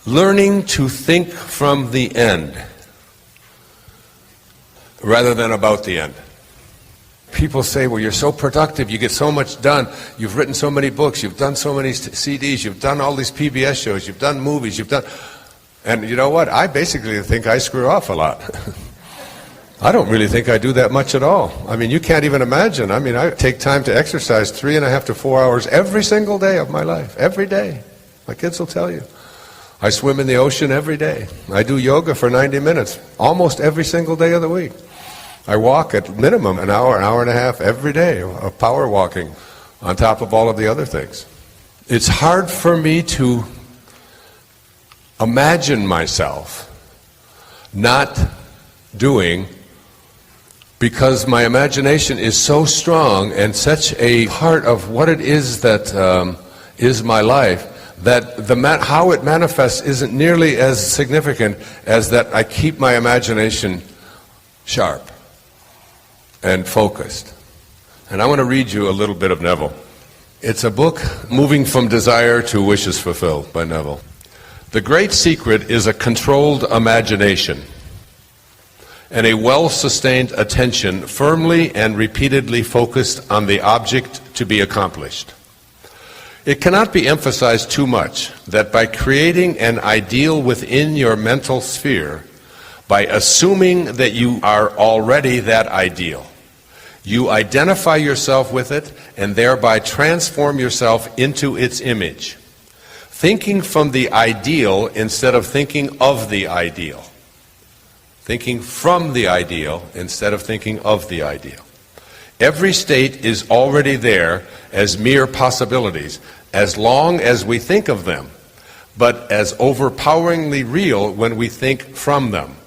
learning to think from the end rather than about the end. People say, well, you're so productive, you get so much done, you've written so many books, you've done so many CDs, you've done all these PBS shows, you've done movies, you've done... And you know what? I basically think I screw off a lot. I don't really think I do that much at all. I mean, you can't even imagine. I mean, I take time to exercise 3.5 to 4 hours every single day of my life. Every day. My kids will tell you. I swim in the ocean every day. I do yoga for 90 minutes almost every single day of the week. I walk at minimum an hour and a half every day of power walking on top of all of the other things. It's hard for me to imagine myself not doing, because my imagination is so strong and such a part of what it is that is my life, that how it manifests isn't nearly as significant as that I keep my imagination sharp and focused. And I want to read you a little bit of Neville. It's a book, Moving from Desire to Wishes Fulfilled, by Neville. The great secret is a controlled imagination and a well-sustained attention firmly and repeatedly focused on the object to be accomplished. It cannot be emphasized too much that by creating an ideal within your mental sphere, by assuming that you are already that ideal, you identify yourself with it and thereby transform yourself into its image. Thinking from the ideal instead of thinking of the ideal. Thinking from the ideal instead of thinking of the ideal. Every state is already there as mere possibilities, as long as we think of them, but as overpoweringly real when we think from them.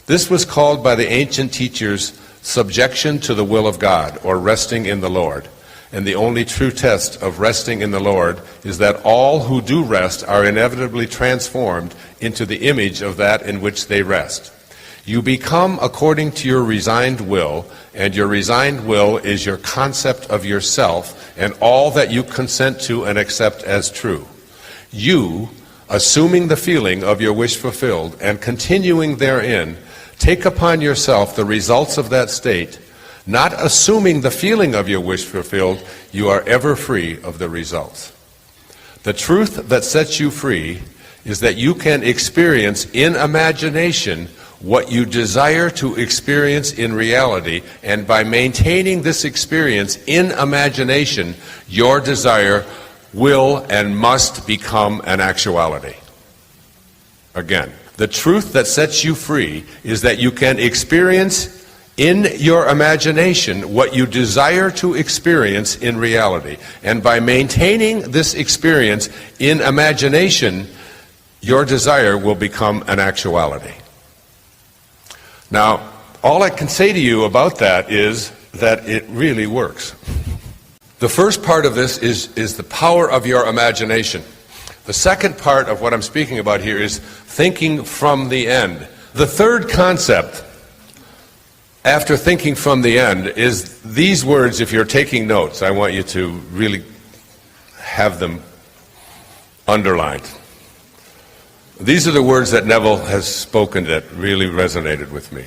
This was called by the ancient teachers subjection to the will of God, or resting in the Lord. And the only true test of resting in the Lord is that all who do rest are inevitably transformed into the image of that in which they rest. You become according to your resigned will, and your resigned will is your concept of yourself and all that you consent to and accept as true. You, assuming the feeling of your wish fulfilled and continuing therein, take upon yourself the results of that state. Not assuming the feeling of your wish fulfilled, you are ever free of the results. The truth that sets you free is that you can experience in imagination what you desire to experience in reality, and by maintaining this experience in imagination, your desire will and must become an actuality. Again, the truth that sets you free is that you can experience in your imagination what you desire to experience in reality. And by maintaining this experience in imagination, your desire will become an actuality. Now, all I can say to you about that is that it really works. The first part of this is the power of your imagination. The second part of what I'm speaking about here is thinking from the end. The third concept, after thinking from the end, is these words. If you're taking notes, I want you to really have them underlined. These are the words that Neville has spoken that really resonated with me.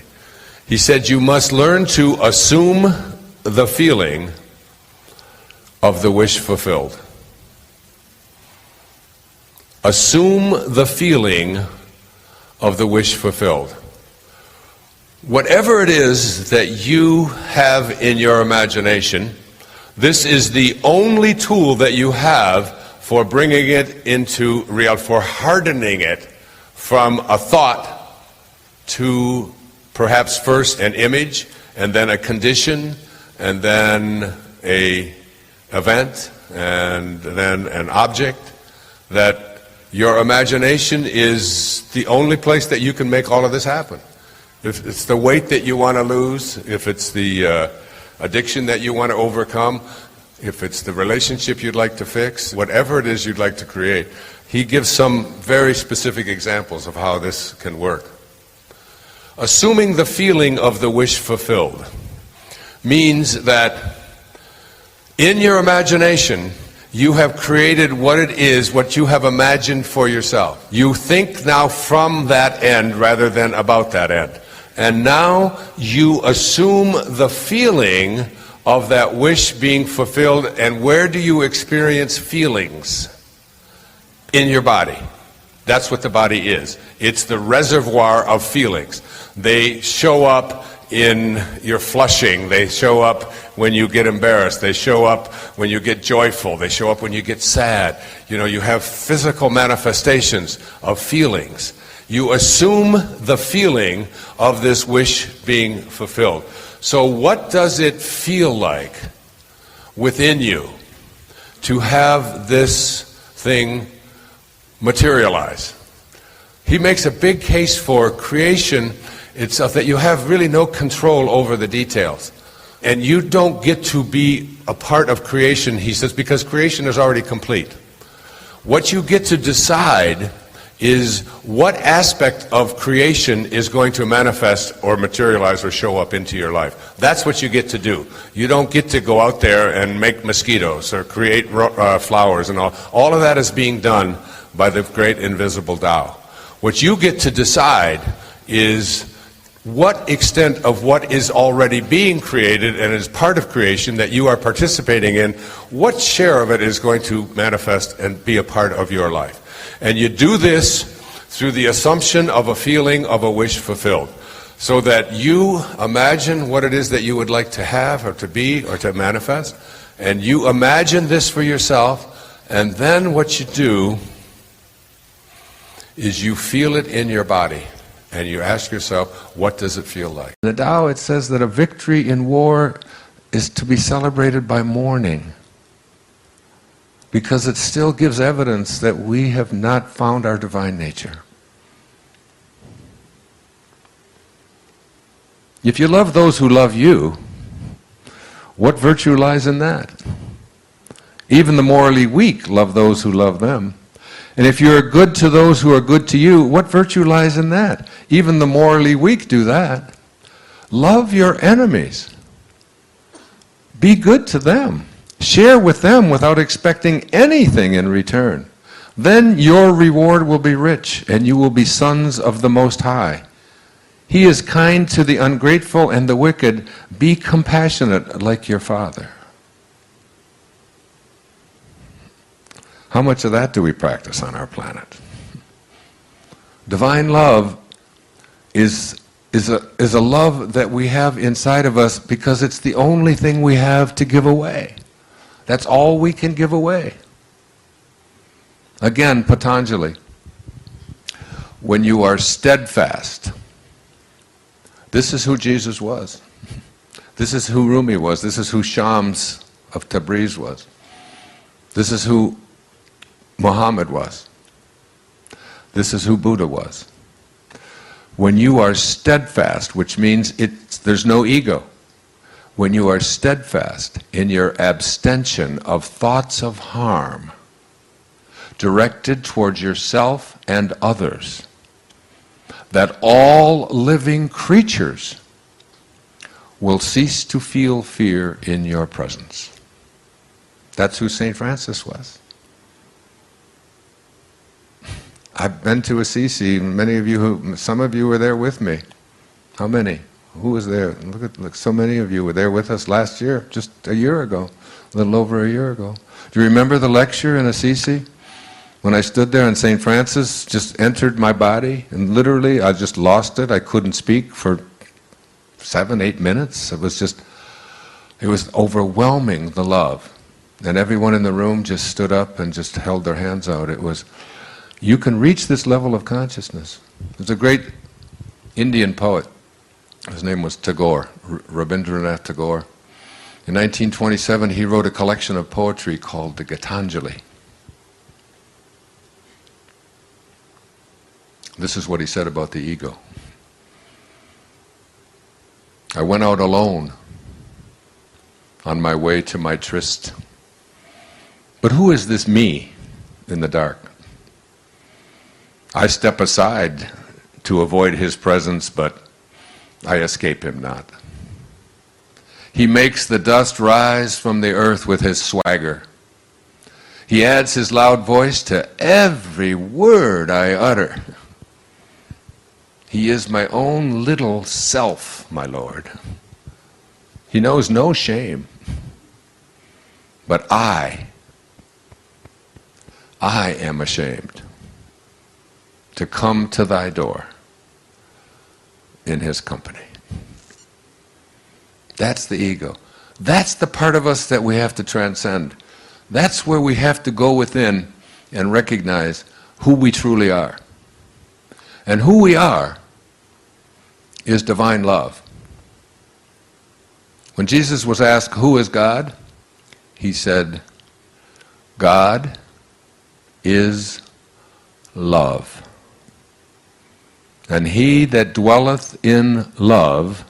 He said, you must learn to assume the feeling of the wish fulfilled. Assume the feeling of the wish fulfilled. Whatever it is that you have in your imagination, this is the only tool that you have for bringing it into reality, for hardening it from a thought to perhaps first an image, and then a condition, and then an event, and then an object. That your imagination is the only place that you can make all of this happen. If it's the weight that you want to lose, if it's the addiction that you want to overcome, if it's the relationship you'd like to fix, whatever it is you'd like to create, he gives some very specific examples of how this can work. Assuming the feeling of the wish fulfilled means that in your imagination, You have created what it is, what you have imagined for yourself. You think now from that end rather than about that end. And now you assume the feeling of that wish being fulfilled. And where do you experience feelings? In your body. That's what the body is. It's the reservoir of feelings. They show up in your flushing. They show up when you get embarrassed. They show up when you get joyful. They show up when you get sad. You know, you have physical manifestations of feelings. You assume the feeling of this wish being fulfilled. So what does it feel like within you to have this thing materialize? He makes a big case for creation itself, that you have really no control over the details. And you don't get to be a part of creation, he says, because creation is already complete. What you get to decide is what aspect of creation is going to manifest or materialize or show up into your life. That's what you get to do. You don't get to go out there and make mosquitoes or create flowers and all. All of that is being done by the great invisible Tao. What you get to decide is what extent of what is already being created and is part of creation that you are participating in, what share of it is going to manifest and be a part of your life. And you do this through the assumption of a feeling of a wish fulfilled, so that you imagine what it is that you would like to have or to be or to manifest, and you imagine this for yourself, and then what you do is you feel it in your body. And you ask yourself, what does it feel like? In the Tao, it says that a victory in war is to be celebrated by mourning, because it still gives evidence that we have not found our divine nature. If you love those who love you, what virtue lies in that? Even the morally weak love those who love them. And if you're good to those who are good to you, what virtue lies in that? Even the morally weak do that. Love your enemies. Be good to them. Share with them without expecting anything in return. Then your reward will be rich, and you will be sons of the Most High. He is kind to the ungrateful and the wicked. Be compassionate like your Father. How much of that do we practice on our planet? Divine love is a love that we have inside of us because it's the only thing we have to give away. That's all we can give away. Again, Patanjali, when you are steadfast, this is who Jesus was. This is who Rumi was. This is who Shams of Tabriz was. This is who Muhammad was. This is who Buddha was. When you are steadfast, which means there's no ego, when you are steadfast in your abstention of thoughts of harm directed towards yourself and others, that all living creatures will cease to feel fear in your presence. That's who St. Francis was. I've been to Assisi. Some of you were there with me. How many? Who was there? Look, so many of you were there with us last year, just a year ago, a little over a year ago. Do you remember the lecture in Assisi? When I stood there and St. Francis just entered my body, and literally I just lost it. I couldn't speak for 7-8 minutes. It was overwhelming, the love. And everyone in the room just stood up and just held their hands out. You can reach this level of consciousness. There's a great Indian poet. His name was Tagore, Rabindranath Tagore. In 1927, he wrote a collection of poetry called the Gitanjali. This is what he said about the ego. I went out alone on my way to my tryst. But who is this me in the dark? I step aside to avoid his presence, but I escape him not. He makes the dust rise from the earth with his swagger. He adds his loud voice to every word I utter. He is my own little self, my Lord. He knows no shame. But I am ashamed to come to thy door in his company. That's the ego. That's the part of us that we have to transcend. That's where we have to go within and recognize who we truly are. And who we are is divine love. When Jesus was asked, who is God? He said, God is love. And he that dwelleth in love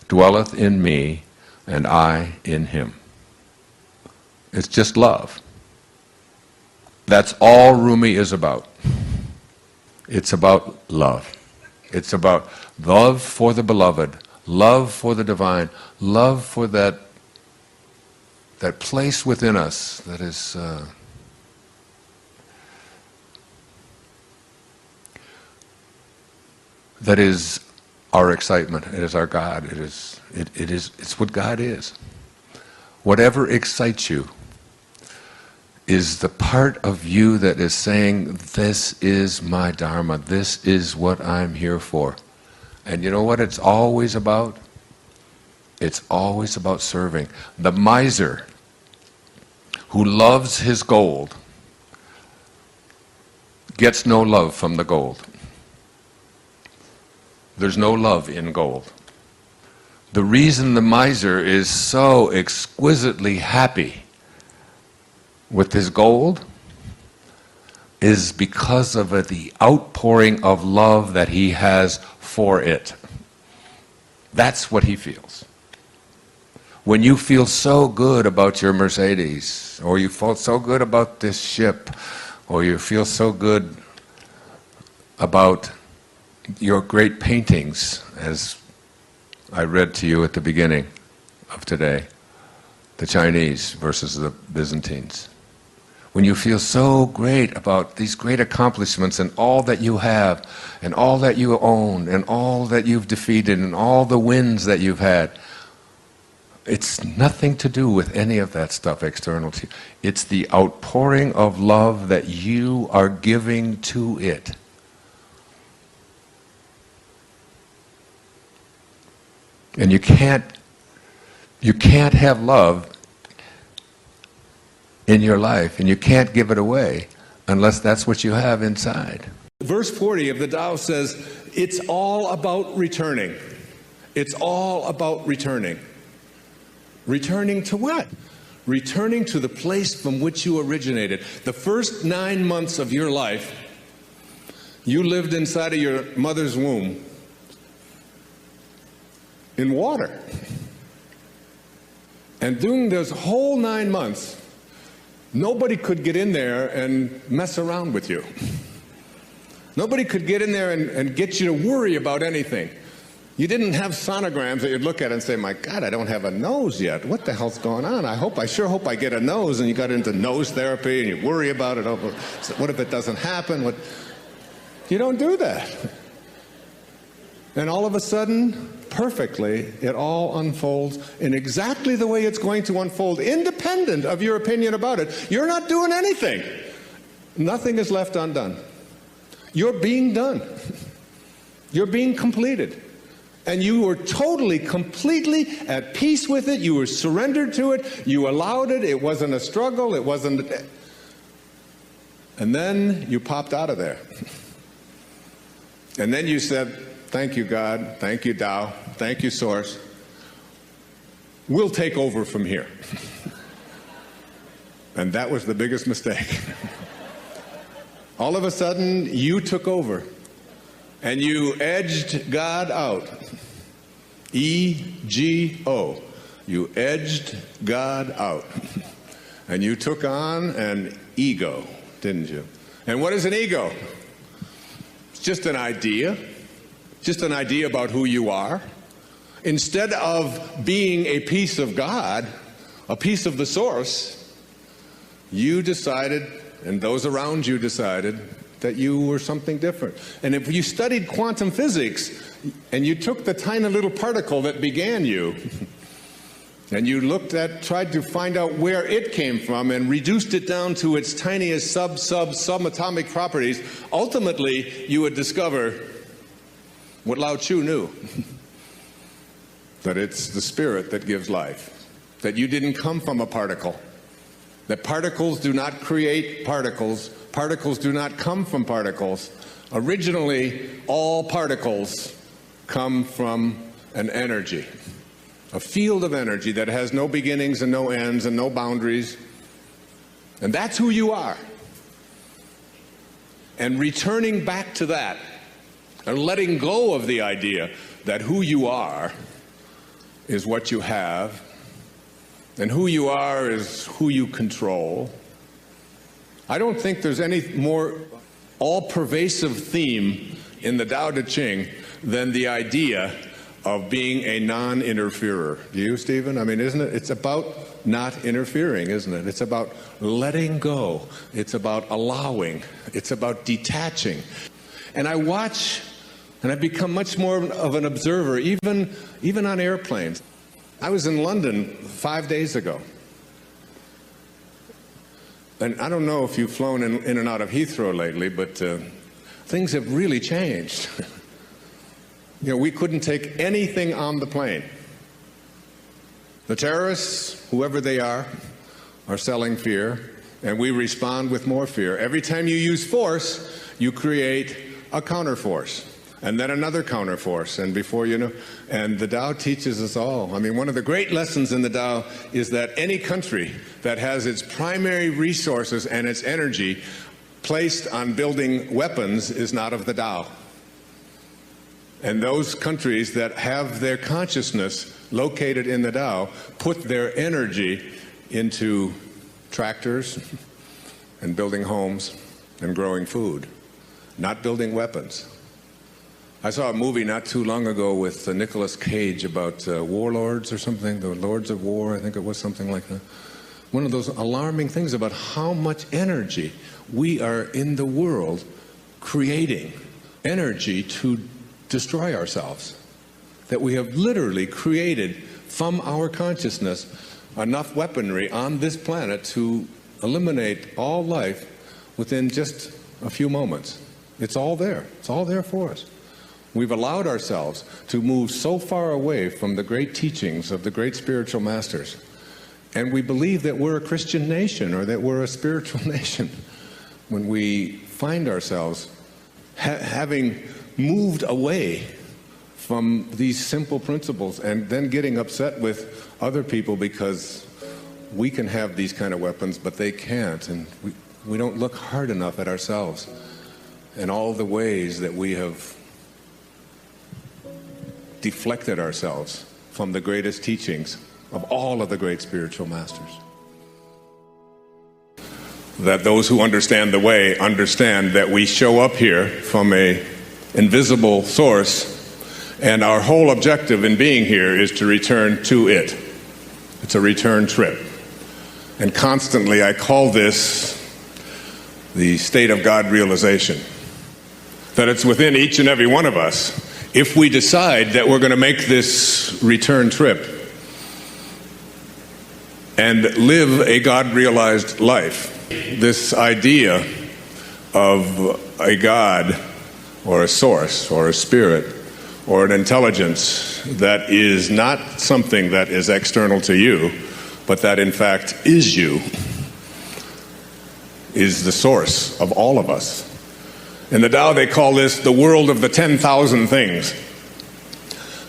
dwelleth in me, and I in him. It's just love. That's all Rumi is about. It's about love. It's about love for the beloved, love for the divine, love for that place within us that is our excitement. It is our God. It's what God is. Whatever excites you is the part of you that is saying, this is my Dharma, this is what I'm here for. And you know what it's always about? It's always about serving. The miser who loves his gold gets no love from the gold. There's no love in gold. The reason the miser is so exquisitely happy with his gold is because of the outpouring of love that he has for it. That's what he feels. When you feel so good about your Mercedes, or you feel so good about this ship, or you feel so good about your great paintings, as I read to you at the beginning of today, the Chinese versus the Byzantines. When you feel so great about these great accomplishments and all that you have, and all that you own, and all that you've defeated, and all the wins that you've had, it's nothing to do with any of that stuff external to you. It's the outpouring of love that you are giving to it. And you can't have love in your life, and you can't give it away unless that's what you have inside. Verse 40 of the Tao says, it's all about returning. It's all about returning. Returning to what? Returning to the place from which you originated. The first 9 months of your life, you lived inside of your mother's womb in water. And during those whole 9 months, nobody could get in there and mess around with you. Nobody could get in there and get you to worry about anything. You didn't have sonograms that you'd look at and say, my God, I don't have a nose yet. What the hell's going on? I sure hope I get a nose. And you got into nose therapy and you worry about it. Oh, what if it doesn't happen? You don't do that. And all of a sudden, perfectly, it all unfolds in exactly the way it's going to unfold, independent of your opinion about it. You're not doing anything. Nothing is left undone. You're being done. You're being completed. And you were totally, completely at peace with it. You were surrendered to it. You allowed it. It wasn't a struggle. It wasn't... And then you popped out of there. And then you said, thank you, God. Thank you, Tao. Thank you, Source. We'll take over from here. And that was the biggest mistake. All of a sudden, you took over. And you edged God out. E-G-O. You edged God out. And you took on an ego, didn't you? And what is an ego? It's just an idea. Just an idea about who you are. Instead of being a piece of God, a piece of the Source, You decided, and those around you decided, that you were something different. And if you studied quantum physics, and you took the tiny little particle that began you, and you tried to find out where it came from and reduced it down to its tiniest subatomic properties, ultimately you would discover what Lao Tzu knew, that it's the spirit that gives life, that you didn't come from a particle, that particles do not create particles, particles do not come from particles. Originally, all particles come from an energy, a field of energy that has no beginnings and no ends and no boundaries. And that's who you are. And returning back to that and letting go of the idea that who you are is what you have, and who you are is who you control. I don't think there's any more all-pervasive theme in the Tao Te Ching than the idea of being a non-interferer. Do you, Stephen? I mean, isn't it? It's about not interfering, isn't it? It's about letting go. It's about allowing. It's about detaching. And I watch, and I've become much more of an observer, even on airplanes. I was in London 5 days ago. And I don't know if you've flown in and out of Heathrow lately, but things have really changed. You know, we couldn't take anything on the plane. The terrorists, whoever they are selling fear, and we respond with more fear. Every time you use force, you create a counterforce, and then another counterforce, and before you know, and the Tao teaches us all. I mean, one of the great lessons in the Tao is that any country that has its primary resources and its energy placed on building weapons is not of the Tao. And those countries that have their consciousness located in the Tao put their energy into tractors and building homes and growing food, not building weapons. I saw a movie not too long ago with Nicolas Cage about warlords or something, the Lords of War, I think it was something like that. One of those alarming things about how much energy we are in the world creating, energy to destroy ourselves, that we have literally created from our consciousness enough weaponry on this planet to eliminate all life within just a few moments. It's all there. It's all there for us. We've allowed ourselves to move so far away from the great teachings of the great spiritual masters, and we believe that we're a Christian nation or that we're a spiritual nation when we find ourselves having moved away from these simple principles and then getting upset with other people because we can have these kind of weapons but they can't, and we don't look hard enough at ourselves and all the ways that we have deflected ourselves from the greatest teachings of all of the great spiritual masters. That those who understand the way understand that we show up here from a invisible source, and our whole objective in being here is to return to it. It's a return trip. And constantly I call this the state of God realization. That it's within each and every one of us. If we decide that we're going to make this return trip and live a God-realized life, this idea of a God or a source or a spirit or an intelligence that is not something that is external to you, but that in fact is you, is the source of all of us. In the Tao, they call this the world of the 10,000 things.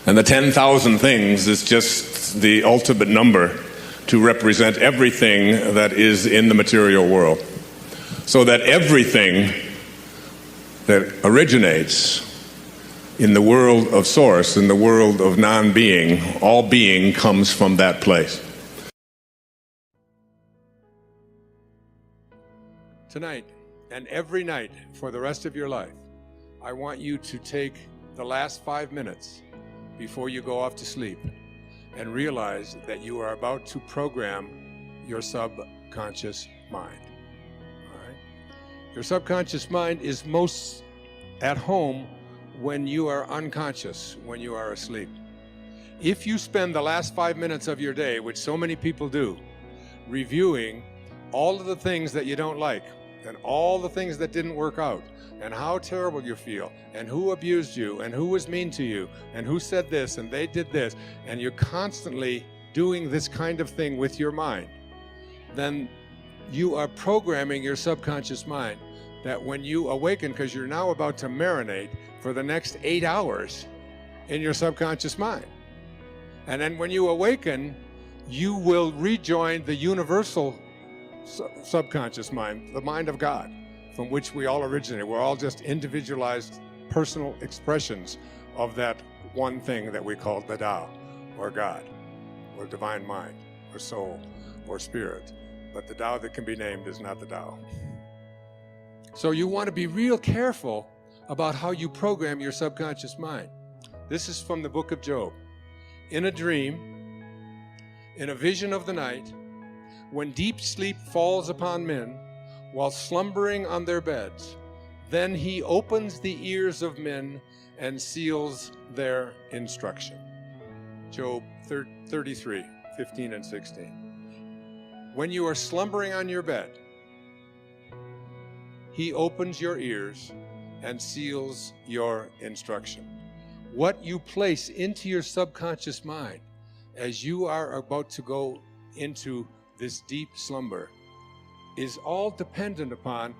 And the 10,000 things is just the ultimate number to represent everything that is in the material world. So that everything that originates in the world of source, in the world of non-being, all being comes from that place. Tonight, and every night for the rest of your life, I want you to take the last 5 minutes before you go off to sleep and realize that you are about to program your subconscious mind. All right? Your subconscious mind is most at home when you are unconscious, when you are asleep. If you spend the last 5 minutes of your day, which so many people do, reviewing all of the things that you don't like and all the things that didn't work out and how terrible you feel and who abused you and who was mean to you and who said this and they did this, and you're constantly doing this kind of thing with your mind, then you are programming your subconscious mind that when you awaken, because you're now about to marinate for the next 8 hours in your subconscious mind. And then when you awaken, you will rejoin the universal subconscious mind, the mind of God, from which we all originate. We're all just individualized personal expressions of that one thing that we call the Tao, or God, or divine mind, or soul, or spirit. But the Tao that can be named is not the Tao. So you want to be real careful about how you program your subconscious mind. This is from the book of Job. In a dream, in a vision of the night, when deep sleep falls upon men while slumbering on their beds, then he opens the ears of men and seals their instruction. Job 33, 15 and 16. When you are slumbering on your bed, he opens your ears and seals your instruction. What you place into your subconscious mind as you are about to go into this deep slumber is all dependent upon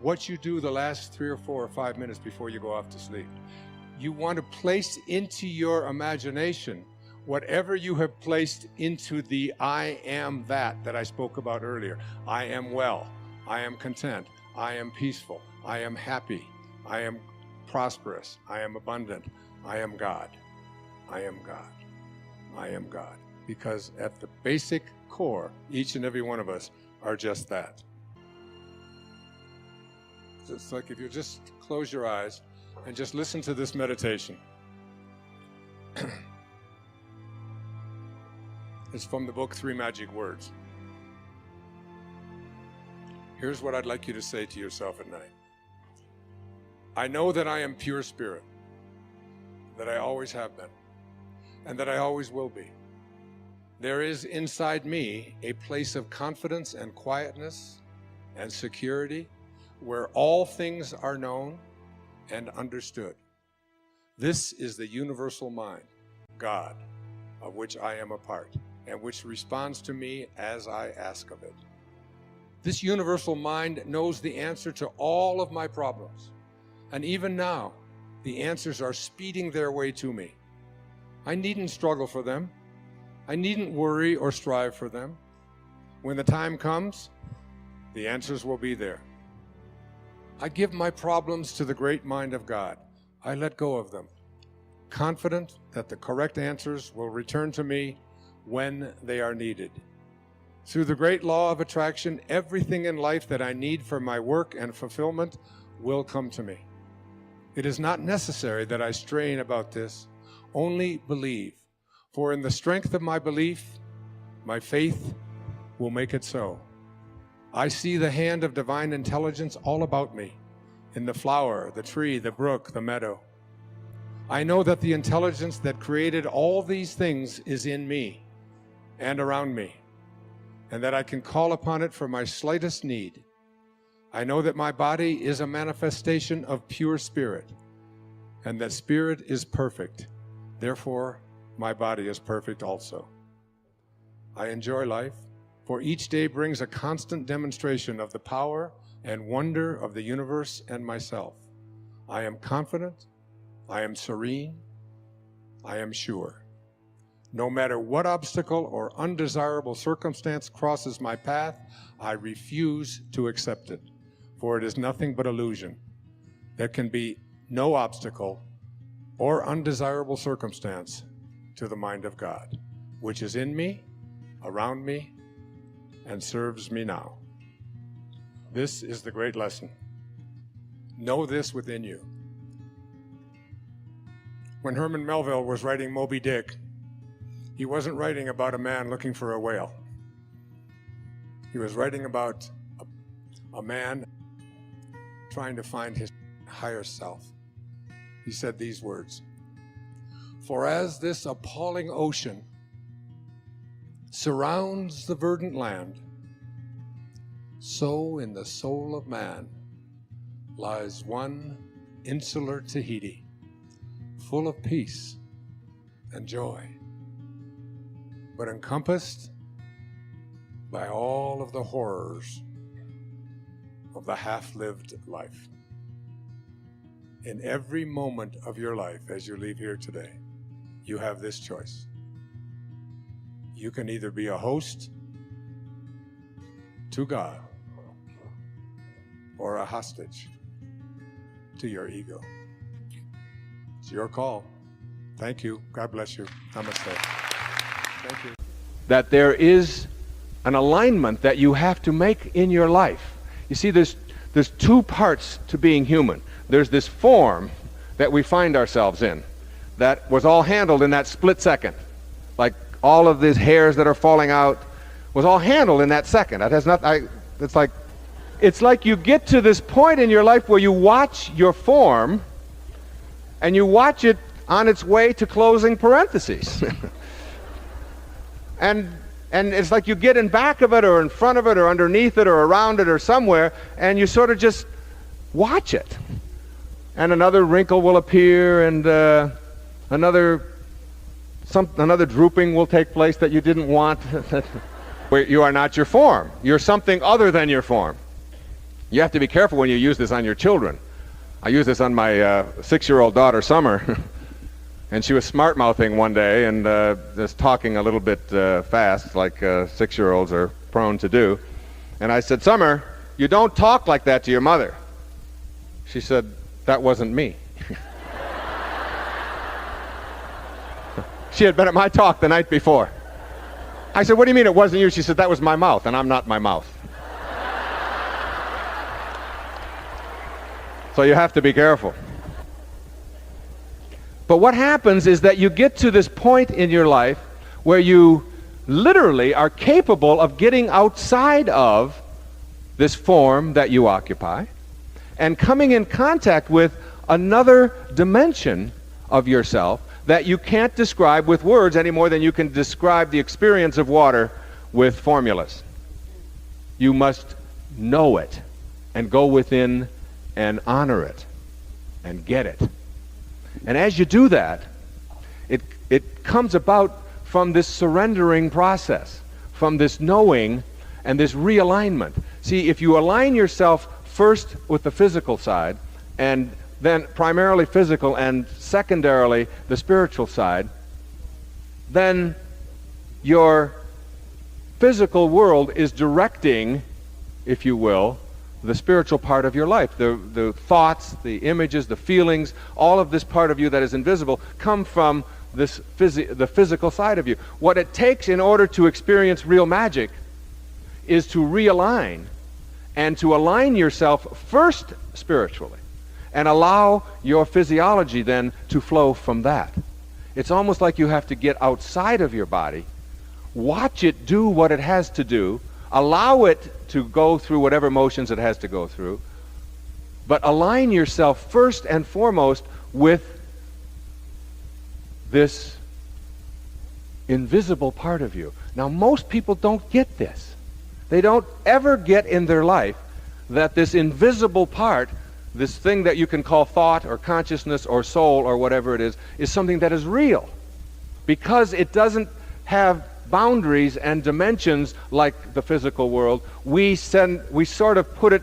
what you do the last 3 or 4 or 5 minutes before you go off to sleep. You want to place into your imagination whatever you have placed into the I am that I spoke about earlier. I am well. I am content. I am peaceful. I am happy. I am prosperous. I am abundant. I am God. I am God. I am God. Because at the basic core, each and every one of us are just that. It's like if you just close your eyes and just listen to this meditation. It's from the book 3 Magic Words. Here's what I'd like you to say to yourself at night. I know that I am pure spirit, that I always have been, and that I always will be. There is inside me a place of confidence and quietness and security where all things are known and understood. This is the universal mind, God, of which I am a part, and which responds to me as I ask of it. This universal mind knows the answer to all of my problems. And even now, the answers are speeding their way to me. I needn't struggle for them. I needn't worry or strive for them. When the time comes, the answers will be there. I give my problems to the great mind of God. I let go of them, confident that the correct answers will return to me when they are needed. Through the great law of attraction, everything in life that I need for my work and fulfillment will come to me. It is not necessary that I strain about this, only believe. For in the strength of my belief, my faith will make it so. I see the hand of divine intelligence all about me, in the flower, the tree, the brook, the meadow. I know that the intelligence that created all these things is in me and around me, and that I can call upon it for my slightest need. I know that my body is a manifestation of pure spirit, and that spirit is perfect. Therefore, my body is perfect also. I enjoy life, for each day brings a constant demonstration of the power and wonder of the universe and myself. I am confident, I am serene, I am sure. No matter what obstacle or undesirable circumstance crosses my path, I refuse to accept it, for it is nothing but illusion. There can be no obstacle or undesirable circumstance to the mind of God, which is in me, around me, and serves me now. This is the great lesson. Know this within you. When Herman Melville was writing Moby Dick, he wasn't writing about a man looking for a whale. He was writing about a man trying to find his higher self. He said these words, "For as this appalling ocean surrounds the verdant land, so in the soul of man lies one insular Tahiti, full of peace and joy, but encompassed by all of the horrors of the half-lived life." In every moment of your life as you leave here today, you have this choice. You can either be a host to God or a hostage to your ego. It's your call. Thank you. God bless you. Namaste. Thank you. That there is an alignment that you have to make in your life. You see, there's two parts to being human. There's this form that we find ourselves in that was all handled in that split second. Like all of these hairs that are falling out was all handled in that second. It has not, it's like you get to this point in your life where you watch your form and you watch it on its way to closing parentheses. And it's like you get in back of it or in front of it or underneath it or around it or somewhere, and you sort of just watch it. And another wrinkle will appear, and another drooping will take place that you didn't want. Where you are not your form. You're something other than your form. You have to be careful when you use this on your children. I used this on my 6-year-old daughter, Summer. And she was smart-mouthing one day and just talking a little bit fast, like 6-year-olds are prone to do. And I said, "Summer, you don't talk like that to your mother." She said, "That wasn't me." She had been at my talk the night before. I said, "What do you mean it wasn't you?" She said, "That was my mouth, and I'm not my mouth." So you have to be careful. But what happens is that you get to this point in your life where you literally are capable of getting outside of this form that you occupy and coming in contact with another dimension of yourself that you can't describe with words any more than you can describe the experience of water with formulas. You must know it and go within and honor it and get it. And as you do that, it comes about from this surrendering process, from this knowing and this realignment. See, if you align yourself first with the physical side, and then primarily physical and secondarily the spiritual side, then your physical world is directing, if you will, the spiritual part of your life. The thoughts, the images, the feelings, all of this part of you that is invisible come from the physical side of you. What it takes in order to experience real magic is to realign and to align yourself first spiritually and allow your physiology then to flow from that. It's almost like you have to get outside of your body, watch it do what it has to do, allow it to go through whatever motions it has to go through, but align yourself first and foremost with this invisible part of you. Now, most people don't get this. They don't ever get in their life that this invisible part, this thing that you can call thought or consciousness or soul or whatever it is something that is real. Because it doesn't have boundaries and dimensions like the physical world, we sort of put it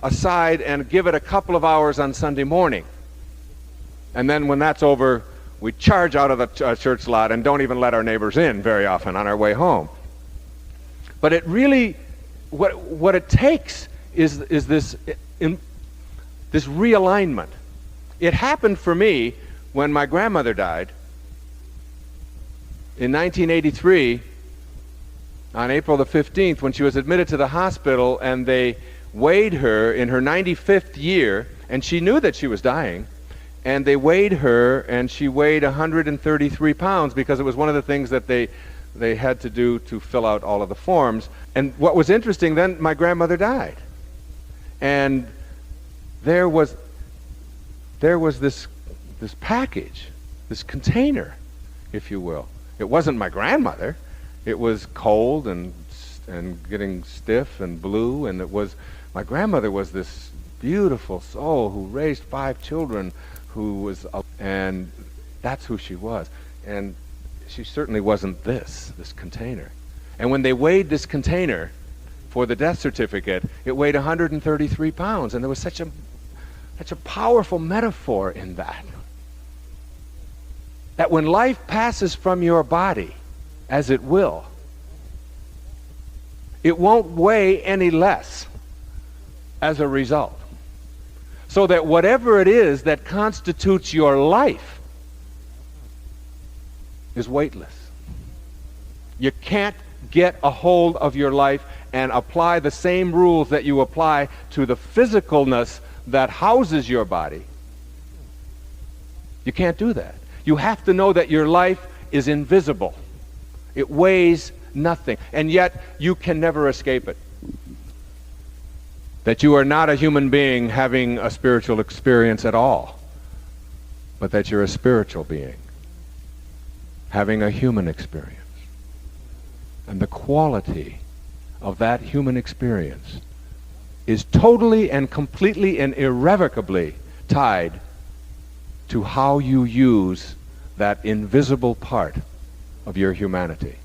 aside and give it a couple of hours on Sunday morning. And then when that's over, we charge out of the church lot and don't even let our neighbors in very often on our way home. But it really, what it takes is this realignment. It happened for me when my grandmother died in 1983 on April the 15th, when she was admitted to the hospital, and they weighed her in her 95th year, and she knew that she was dying, and they weighed her, and she weighed 133 pounds because it was one of the things that they had to do to fill out all of the forms. And what was interesting then, my grandmother died. And there was this package, this container, if you will. It wasn't my grandmother. It was cold and getting stiff and blue, and my grandmother was this beautiful soul who raised 5 children, and that's who she was. And she certainly wasn't this container. And when they weighed this container for the death certificate, it weighed 133 pounds, and there was such a powerful metaphor in that. That when life passes from your body, as it will, it won't weigh any less as a result. So that whatever it is that constitutes your life is weightless. You can't get a hold of your life and apply the same rules that you apply to the physicalness that houses your body. You can't do that. You have to know that your life is invisible. It weighs nothing, and yet you can never escape it. That you are not a human being having a spiritual experience at all, but that you're a spiritual being having a human experience. And the quality of that human experience is totally and completely and irrevocably tied to how you use that invisible part of your humanity.